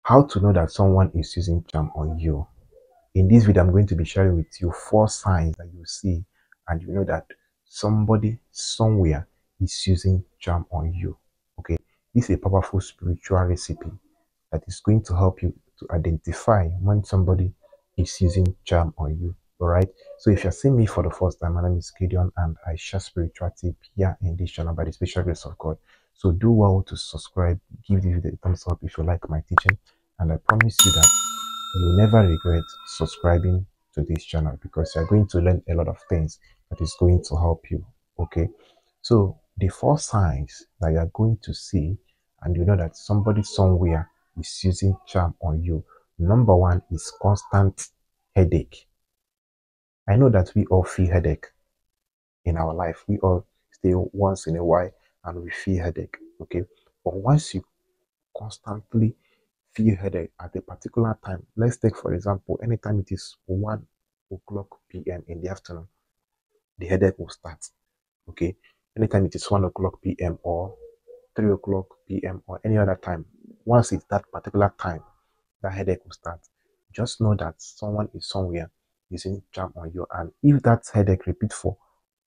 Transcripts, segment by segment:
How to know that someone is using charm on you. In this video, I'm going to be sharing with you 4 signs that you see and you know that somebody somewhere is using charm on you. Okay, this is a powerful spiritual recipe that is going to help you to identify when somebody is using charm on you. All right. So if you're seeing me for the first time, my name is Gideon and I share spiritual tips here in this channel by the special grace of God. So do well to subscribe, give the video a thumbs up if you like my teaching, and I promise you that you'll never regret subscribing to this channel because you're going to learn a lot of things that is going to help you. Okay. So the 4 signs that you're going to see and you know that somebody somewhere is using charm on you. Number 1 is constant headache. I know that we all feel headache in our life. We all stay once in a while and we feel headache. Okay. But once you constantly feel headache at a particular time, let's take for example, anytime it is 1 o'clock p.m. in the afternoon, the headache will start. Okay. Anytime it is 1 o'clock p.m. or 3 o'clock p.m. or any other time, once it's that particular time, that headache will start. Just know that someone is somewhere using charm on you. And if that headache repeats for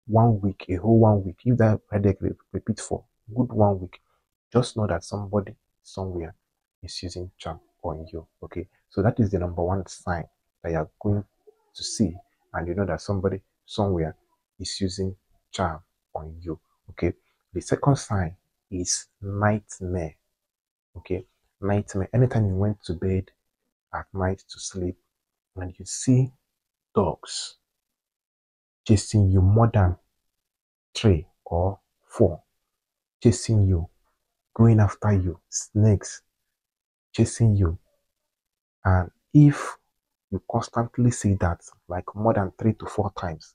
1 week, a whole 1 week, if that headache repeats for good 1 week, just know that somebody somewhere is using charm on you. Okay, so that is the number 1 sign that you're going to see, and you know that somebody somewhere is using charm on you. Okay, the second sign is nightmare. Okay, nightmare. Anytime you went to bed at night to sleep and you see dogs chasing you, more than 3 or 4 chasing you, going after you, snakes chasing you, and if you constantly see that like more than 3 to 4 times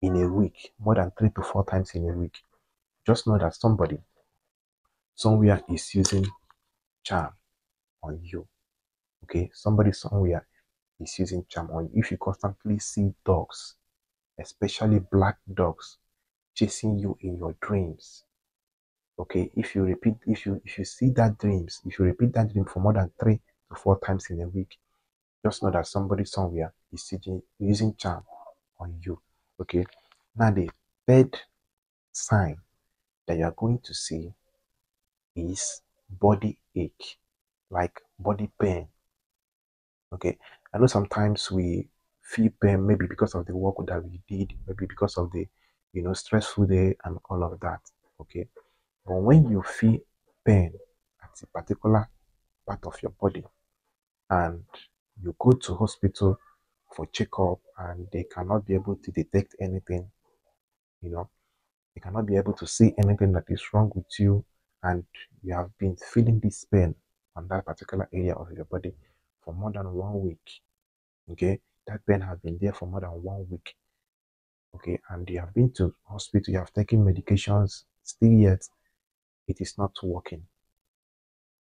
in a week, more than 3 to 4 times in a week, just know that somebody somewhere is using charm on you. Okay, somebody somewhere is using charm on you. If you constantly see dogs, especially black dogs, chasing you in your dreams, okay, if you see that dreams, if you repeat that dream for more than 3 to 4 times in a week, just know that somebody somewhere is using charm on you. Okay, now the third sign that you are going to see is body ache, like body pain. Okay, I know sometimes we feel pain, maybe because of the work that we did, maybe because of the stressful day and all of that. Okay, but when you feel pain at a particular part of your body and you go to hospital for checkup and they cannot be able to detect anything, you know, they cannot be able to see anything that is wrong with you, and you have been feeling this pain on that particular area of your body for more than 1 week. Okay, that pain has been there for more than 1 week. Okay, and you have been to hospital, you have taken medications, still yet it is not working.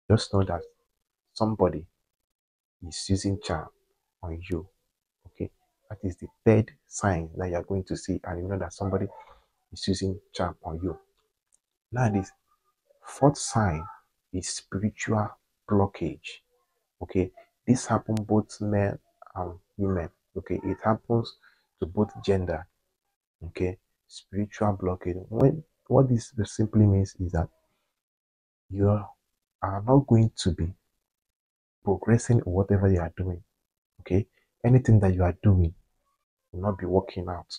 Just know that somebody is using charm on you. Okay, that is the third sign that you are going to see, and you know that somebody is using charm on you. Now, this fourth sign is spiritual blockage. Okay, this happens both men and women. Okay, it happens to both gender. Okay, spiritual blockage. When what this simply means is that you are not going to be progressing in whatever you are doing. Okay, anything that you are doing will not be working out.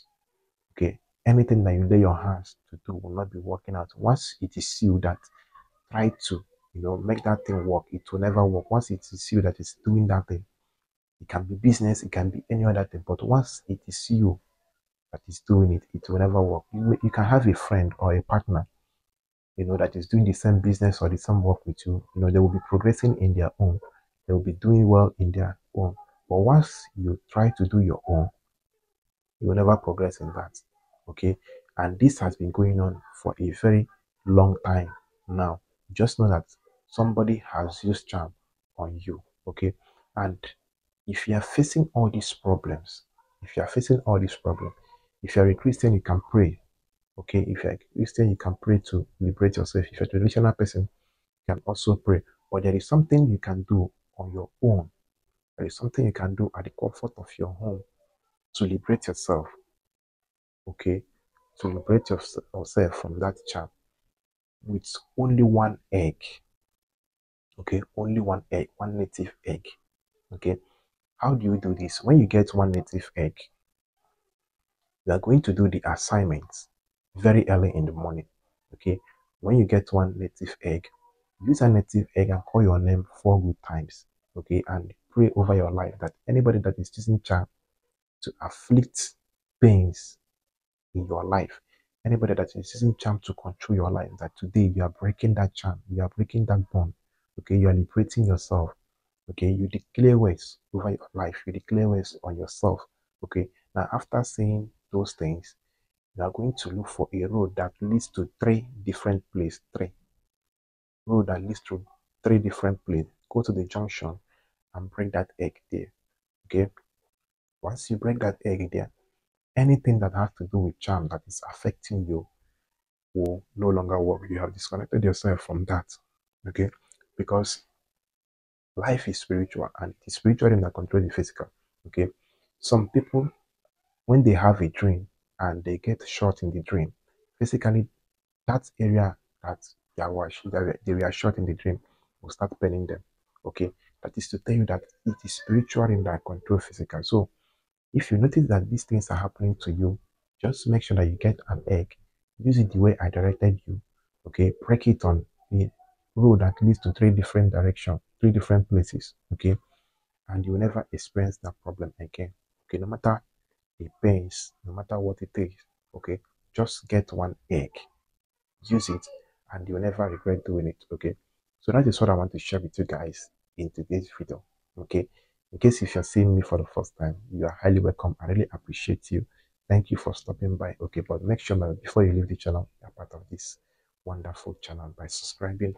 Okay, anything that you lay your hands to do will not be working out. Once it is you that try to make that thing work, it will never work. Once it is you that is doing that thing, it can be business, it can be any other thing, but once it is you that is doing it, it will never work. You can have a friend or a partner that is doing the same business or the same work with you. They will be progressing in their own, they will be doing well in their own, but once you try to do your own, you will never progress in that. Okay, and this has been going on for a very long time now. Just know that somebody has used charm on you. Okay, and if you are facing all these problems, if you are a Christian, you can pray. Okay, if you're a Christian, you can pray to liberate yourself. If you're a traditional person, you can also pray. But there is something you can do on your own. There is something you can do at the comfort of your home to liberate yourself. Okay, to liberate yourself from that charm with only one egg. Okay, only one egg, one native egg. Okay, how do you do this? When you get one native egg, you are going to do the assignments very early in the morning. Okay, when you get one native egg, use a native egg and call your name 4 good times. Okay, and pray over your life that anybody that is using charm to afflict pains in your life, anybody that is using charm to control your life, that today you are breaking that charm, you are breaking that bond. Okay, you are liberating yourself. Okay, you declare words over your life, you declare words on yourself. Okay, now after saying those things, you are going to look for a road that leads to three different places. Road that leads to three different places. Go to the junction and break that egg there. Okay, once you break that egg there, anything that has to do with charm that is affecting you will no longer work. You have disconnected yourself from that. Okay, because life is spiritual and it is spiritual that controls the physical. Okay, some people, when they have a dream and they get shot in the dream, physically that area that they were shot in the dream will start paining them. Okay, that is to tell you that it is spiritual in that control physical. So if you notice that these things are happening to you, just make sure that you get an egg. Use it the way I directed you. Okay, break it on the road that leads to three different directions, three different places. Okay, and you will never experience that problem again. Okay, no matter the pains, no matter what it is. Okay, just get one egg, use it, and you'll never regret doing it. Okay, so that is what I want to share with you guys in today's video. Okay, in case if you're seeing me for the first time, you are highly welcome. I really appreciate you. Thank you for stopping by. Okay, but make sure that before you leave the channel, you're part of this wonderful channel by subscribing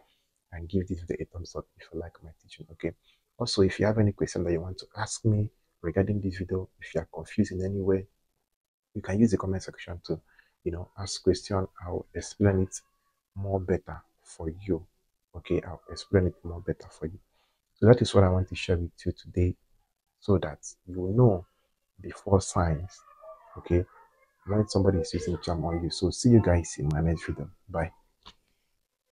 and give this video a thumbs up if you like my teaching. Okay, also if you have any question that you want to ask me regarding this video, if you are confused in any way, you can use the comment section to ask question. I'll explain it more better for you. Okay, I'll explain it more better for you. So that is what I want to share with you today, so that you will know the four signs. Okay, when somebody is using charm on you. So see you guys in my next video. Bye.